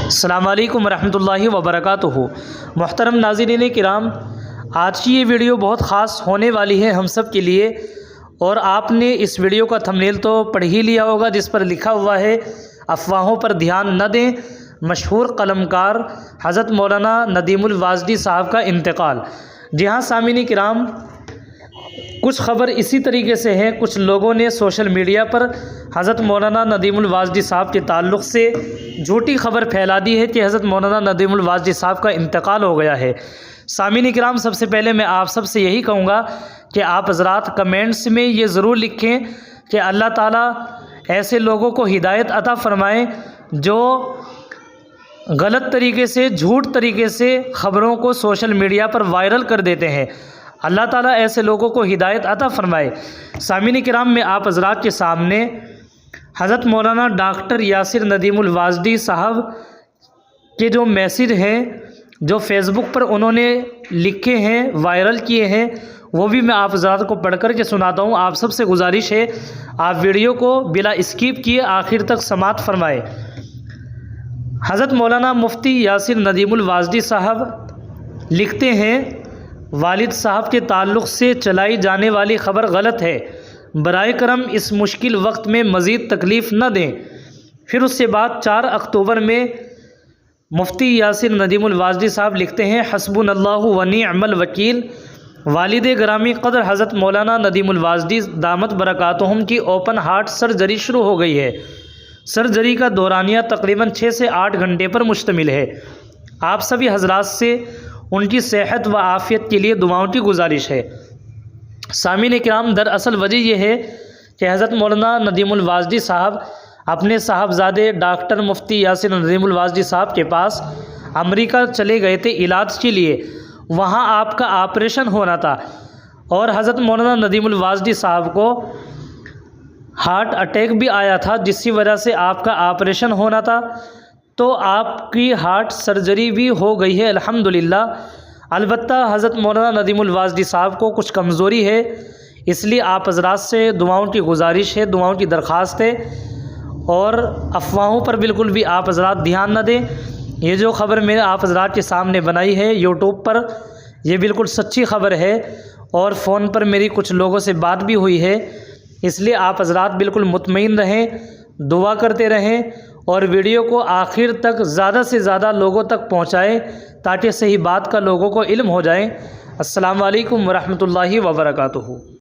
السلام علیکم ورحمۃ اللہ وبرکاتہ۔ محترم ناظرین کرام، آج کی یہ ویڈیو بہت خاص ہونے والی ہے ہم سب کے لیے، اور آپ نے اس ویڈیو کا تھمبنیل تو پڑھ ہی لیا ہوگا جس پر لکھا ہوا ہے افواہوں پر دھیان نہ دیں، مشہور قلمکار حضرت مولانا ندیم الوازدی صاحب کا انتقال۔ جی ہاں سامعین کرام، کچھ خبر اسی طریقے سے ہے، کچھ لوگوں نے سوشل میڈیا پر حضرت مولانا ندیم الوازدی صاحب کے تعلق سے جھوٹی خبر پھیلا دی ہے کہ حضرت مولانا ندیم الوازدی صاحب کا انتقال ہو گیا ہے۔ سامعین کرام، سب سے پہلے میں آپ سب سے یہی کہوں گا کہ آپ حضرات کمنٹس میں یہ ضرور لکھیں کہ اللہ تعالیٰ ایسے لوگوں کو ہدایت عطا فرمائے جو غلط طریقے سے، جھوٹ طریقے سے خبروں کو سوشل میڈیا پر وائرل کر دیتے ہیں۔ اللہ تعالیٰ ایسے لوگوں کو ہدایت عطا فرمائے۔ سامعین کرام، میں آپ حضرات کے سامنے حضرت مولانا ڈاکٹر یاسر ندیم الوازدی صاحب کے جو میسج ہیں، جو فیس بک پر انہوں نے لکھے ہیں، وائرل کیے ہیں، وہ بھی میں آپ حضرات کو پڑھ کر کے سناتا ہوں۔ آپ سب سے گزارش ہے آپ ویڈیو کو بلا اسکپ کیے آخر تک سماعت فرمائے۔ حضرت مولانا مفتی یاسر ندیم الوازدی صاحب لکھتے ہیں، والد صاحب کے تعلق سے چلائی جانے والی خبر غلط ہے، برائے کرم اس مشکل وقت میں مزید تکلیف نہ دیں۔ پھر اس سے بعد 4 اکتوبر میں مفتی یاسر ندیم الوازدی صاحب لکھتے ہیں، حسبنا اللہ و نعم الوکیل، والد گرامی قدر حضرت مولانا ندیم الوازدی دامت برکاتہم کی اوپن ہارٹ سرجری شروع ہو گئی ہے۔ سرجری کا دورانیہ تقریباً 6 سے 8 گھنٹے پر مشتمل ہے۔ آپ سبھی حضرات سے ان کی صحت و عافیت کے لیے دعاؤں کی گزارش ہے۔ سامعین کرام، دراصل وجہ یہ ہے کہ حضرت مولانا ندیم الوازدی صاحب اپنے صاحبزادے ڈاکٹر مفتی یاسر ندیم الوازدی صاحب کے پاس امریکہ چلے گئے تھے علاج کے لیے۔ وہاں آپ کا آپریشن ہونا تھا، اور حضرت مولانا ندیم الوازدی صاحب کو ہارٹ اٹیک بھی آیا تھا، جس کی وجہ سے آپ کا آپریشن ہونا تھا۔ تو آپ کی ہارٹ سرجری بھی ہو گئی ہے الحمدللہ۔ البتہ حضرت مولانا ندیم الوازدی صاحب کو کچھ کمزوری ہے، اس لیے آپ حضرات سے دعاؤں کی گزارش ہے، دعاؤں کی درخواست ہے، اور افواہوں پر بالکل بھی آپ حضرات دھیان نہ دیں۔ یہ جو خبر میں نے آپ حضرات کے سامنے بنائی ہے یوٹیوب پر، یہ بالکل سچی خبر ہے، اور فون پر میری کچھ لوگوں سے بات بھی ہوئی ہے، اس لیے آپ حضرات بالکل مطمئن رہیں، دعا کرتے رہیں، اور ویڈیو کو آخر تک زیادہ سے زیادہ لوگوں تک پہنچائیں تاکہ صحیح بات کا لوگوں کو علم ہو جائے۔ السلام علیکم ورحمۃ اللہ وبرکاتہ۔